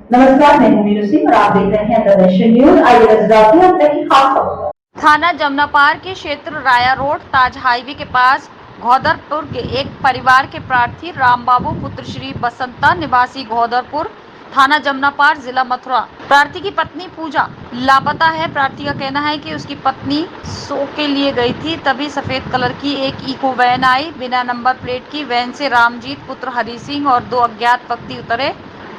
नमस्कार, मैं हूं मीनू सिंह और आप देख रहे हैं द नेशन न्यूज। आइए नजर डालते हैं अब तक की खास खबरों। थाना जमनापार के क्षेत्र राया रोड ताज हाईवे के पास घोदरपुर के एक परिवार के प्रार्थी रामबाबू पुत्र श्री बसंता निवासी घोदरपुर थाना जमनापार जिला मथुरा प्रार्थी की पत्नी पूजा लापता है। प्रार्थी का कहना है कि उसकी पत्नी सो के लिए गई थी, तभी सफेद कलर की एक इको वैन आई। बिना नंबर प्लेट की वैन से रामजीत पुत्र हरि सिंह और 2 अज्ञात व्यक्ति उतरे।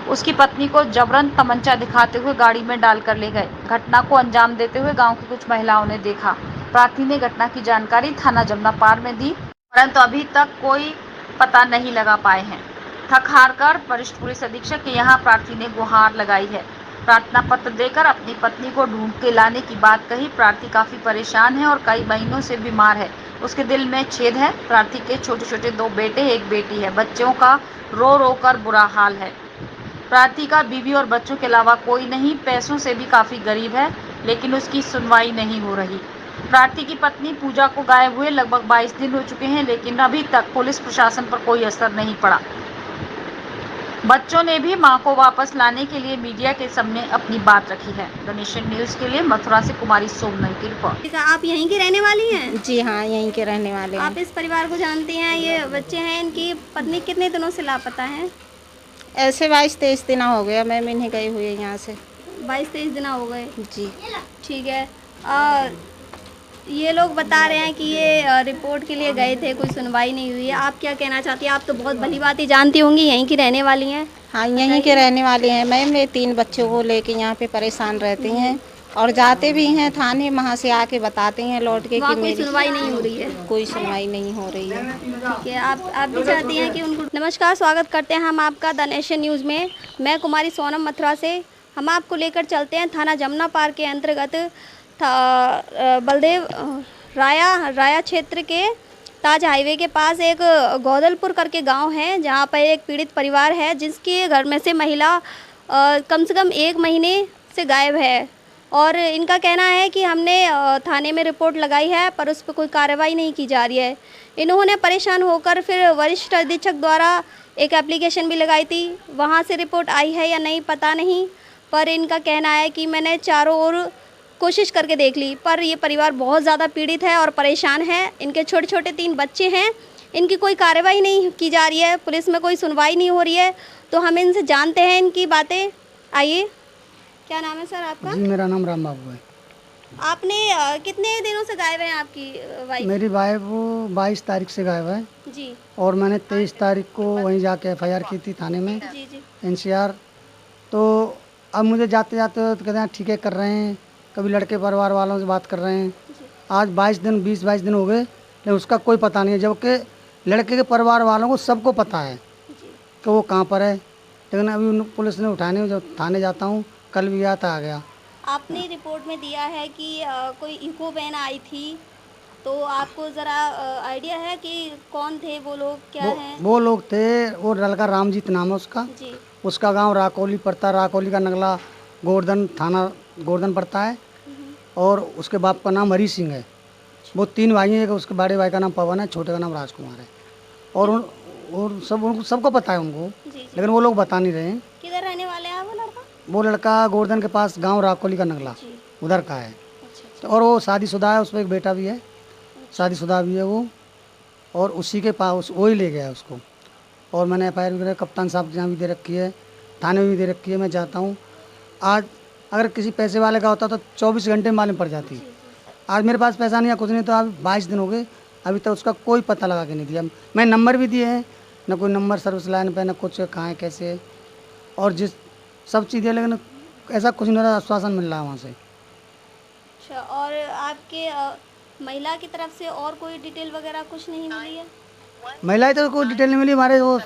उसकी पत्नी को जबरन तमंचा दिखाते हुए गाड़ी में डालकर ले गए। घटना को अंजाम देते हुए गांव की कुछ महिलाओं ने देखा। प्रार्थी ने घटना की जानकारी थाना जमनापार में दी, परंतु अभी तक कोई पता नहीं लगा पाए हैं। थक हार कर वरिष्ठ पुलिस अधीक्षक के यहाँ प्रार्थी ने गुहार लगाई है। प्रार्थना पत्र देकर अपनी पत्नी को ढूंढ के लाने की बात कही। प्रार्थी काफी परेशान है और कई महीनों से बीमार है। उसके दिल में छेद है। प्रार्थी के छोटे छोटे 2 बेटे 1 बेटी है। बच्चों का रो रो कर बुरा हाल है। प्रार्थी का बीवी और बच्चों के अलावा कोई नहीं, पैसों से भी काफी गरीब है, लेकिन उसकी सुनवाई नहीं हो रही। प्रार्थी की पत्नी पूजा को गायब हुए लगभग 22 दिन हो चुके हैं, लेकिन अभी तक पुलिस प्रशासन पर कोई असर नहीं पड़ा। बच्चों ने भी मां को वापस लाने के लिए मीडिया के सामने अपनी बात रखी है। द नेशन न्यूज के लिए मथुरा से कुमारी सोमनल की रिपोर्ट। आप यहीं की रहने वाली हैं? जी हाँ, यहीं के रहने वाले हैं। आप इस परिवार को जानती हैं? ये बच्चे हैं, इनकी पत्नी कितने दिनों से लापता है? ऐसे 22-23 दिन हो गया मैं नहीं गई हुई यहाँ से। 22-23 दिन हो गए? जी ठीक है। और ये लोग बता रहे हैं कि ये रिपोर्ट के लिए गए थे, कोई सुनवाई नहीं हुई है। आप क्या कहना चाहती हैं? आप तो बहुत भली बात ही जानती होंगी, यहीं की रहने वाली हैं। हाँ, यहीं के रहने वाले हैं। मैं मेरे 3 बच्चों को लेके यहाँ पे परेशान रहती हैं और जाते भी हैं थाने, वहाँ से आके बताते हैं लौट के कि कोई सुनवाई नहीं हो रही है। कोई सुनवाई नहीं हो रही है। ठीक है, आप भी चाहती हैं कि उनको। नमस्कार, स्वागत करते हैं हम आपका द नेशन न्यूज़ में। मैं कुमारी सोनम मथुरा से। हम आपको लेकर चलते हैं थाना जमनापार के अंतर्गत बलदेव राया क्षेत्र के ताज हाईवे के पास एक गौदलपुर करके गांव है, जहां पर एक पीड़ित परिवार है जिसके घर में से महिला कम से कम 1 महीने से गायब है। और इनका कहना है कि हमने थाने में रिपोर्ट लगाई है, पर उस पर कोई कार्रवाई नहीं की जा रही है। इन्होंने परेशान होकर फिर वरिष्ठ अधीक्षक द्वारा एक एप्लीकेशन भी लगाई थी। वहां से रिपोर्ट आई है या नहीं पता नहीं, पर इनका कहना है कि मैंने चारों ओर कोशिश करके देख ली, पर ये परिवार बहुत ज़्यादा पीड़ित है और परेशान है। इनके छोटे छोटे 3 बच्चे हैं, इनकी कोई कार्रवाई नहीं की जा रही है, पुलिस में कोई सुनवाई नहीं हो रही है। तो हम इनसे जानते हैं इनकी बातें। आइए, क्या नाम है सर आपका? जी, मेरा नाम राम बाबू है। आपने कितने दिनों से गायब हैं आपकी वाइफ? मेरी वाइफ 22 तारीख से गायब है जी और मैंने 23 तारीख को वहीं जाके FIR की थी थाने में, जी जी। NCR। तो अब मुझे जाते जाते तो कहते हैं ठीक है कर रहे हैं, कभी लड़के परिवार वालों से बात कर रहे हैं। आज 20-22 दिन हो गए, लेकिन उसका कोई पता नहीं है, जबकि लड़के के परिवार वालों को सबको पता है कि वो कहाँ पर है। लेकिन अभी उन पुलिस ने उठाने, जब थाने जाता हूँ, कल भी गया था, आ गया। आपने रिपोर्ट में दिया है कि कोई इको वैन आई थी, तो आपको ज़रा आइडिया है कि कौन थे वो लोग, क्या हैं? वो लोग थे, वो लड़का रामजीत नाम है उसका। जी उसका गांव राकोली पड़ता है, राकोली का नगला गोवर्धन थाना गोवर्धन पड़ता है। और उसके बाप का नाम हरी सिंह है। वो 3 भाई हैं, उसके बड़े भाई का नाम पवन है, छोटे का नाम राजकुमार है। और उनको सबको पता है उनको, जी। लेकिन वो लोग बता नहीं रहे हैं। किधर रहने वाले हैं वो लड़का? वो लड़का गोवर्धन के पास गांव राकोली का नगला जी। उधर का है। अच्छा। और वो शादीशुदा है, उसमें एक बेटा भी है, शादीशुदा भी है वो। और उसी के पास वही ले गया है उसको। और मैंने FIR वगैरह कप्तान साहब के यहाँ भी दे रखी है, थाने में भी दे रखी है। मैं चाहता हूँ आज अगर किसी पैसे वाले का होता तो 24 घंटे में मालूम पड़ जाती। आज मेरे पास पैसा नहीं है, कुछ नहीं, तो अभी 22 दिन हो गए, अभी तक उसका कोई पता लगा के नहीं दिया। मैं नंबर भी दिए हैं, न कोई नंबर सर्विस लाइन पे, न कुछ कहाँ है कैसे है, और जिस सब चीज़ें, लेकिन ऐसा कुछ नहीं, आश्वासन मिल रहा है वहाँ से। अच्छा, और आपके महिला की तरफ से और कोई डिटेल वगैरह कुछ नहीं मिली है? महिलाएं तो कोई डिटेल नहीं मिली। हमारे वो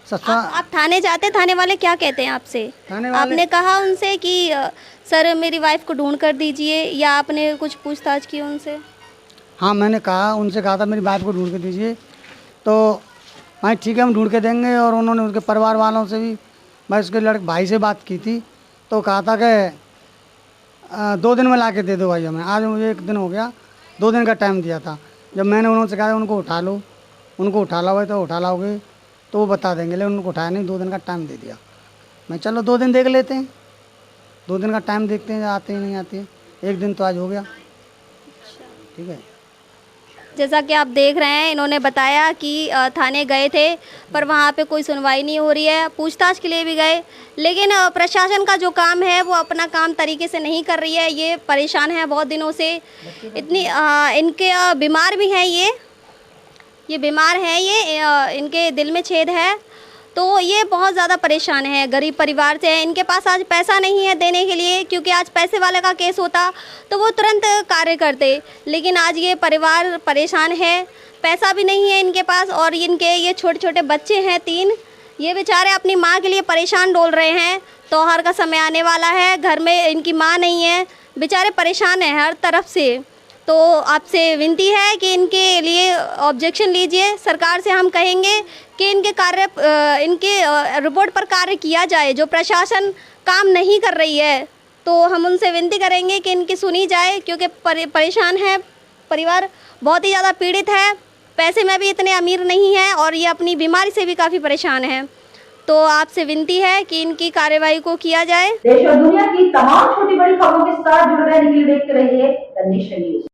आप थाने जाते, थाने वाले क्या कहते हैं आपसे? थाने वाले आपने कहा उनसे कि सर मेरी वाइफ को ढूंढ कर दीजिए, या आपने कुछ पूछताछ की उनसे? हाँ, मैंने कहा, उनसे कहा था मेरी वाइफ को ढूंढ के दीजिए, तो हाँ ठीक है हम ढूंढ के देंगे। और उन्होंने उनके परिवार वालों से भी, मैं उसके लड़के भाई से बात की थी, तो कहा था कि 2 दिन में ला के दे दो भाई हमें। आज मुझे 1 दिन हो गया, 2 दिन का टाइम दिया था। जब मैंने उन्होंने कहा उनको उठा लो, उनको उठा लाओगे तो उठा लाओगे तो वो बता देंगे, लेकिन उनको उठाया नहीं, 2 दिन का टाइम दे दिया। मैं चलो 2 दिन देख लेते हैं, 2 दिन का टाइम देखते हैं आते हैं नहीं आते हैं। 1 दिन तो आज हो गया। ठीक है। जैसा कि आप देख रहे हैं, इन्होंने बताया कि थाने गए थे पर वहाँ पे कोई सुनवाई नहीं हो रही है, पूछताछ के लिए भी गए, लेकिन प्रशासन का जो काम है वो अपना काम तरीके से नहीं कर रही है। ये परेशान है बहुत दिनों से, इतनी इनके बीमार भी हैं, ये बीमार हैं, ये इनके दिल में छेद है, तो ये बहुत ज़्यादा परेशान है, गरीब परिवार से है। इनके पास आज पैसा नहीं है देने के लिए, क्योंकि आज पैसे वाले का केस होता तो वो तुरंत कार्य करते, लेकिन आज ये परिवार परेशान है, पैसा भी नहीं है इनके पास। और इनके ये छोटे छोटे बच्चे हैं 3, ये बेचारे अपनी माँ के लिए परेशान डोल रहे हैं। त्योहार का समय आने वाला है, घर में इनकी माँ नहीं है, बेचारे परेशान हैं हर तरफ से। तो आपसे विनती है कि इनके लिए ऑब्जेक्शन लीजिए। सरकार से हम कहेंगे कि इनके रिपोर्ट पर कार्य किया जाए। जो प्रशासन काम नहीं कर रही है तो हम उनसे विनती करेंगे कि इनकी सुनी जाए, क्योंकि परेशान है परिवार, बहुत ही ज़्यादा पीड़ित है, पैसे में भी इतने अमीर नहीं है और ये अपनी बीमारी से भी काफ़ी परेशान है। तो आपसे विनती है कि इनकी कार्यवाही को किया जाए। देश और दुनिया की तमाम छोटी बड़ी खबरों के साथ जुड़ रहने के लिए देखते रहिए द नेशन न्यूज।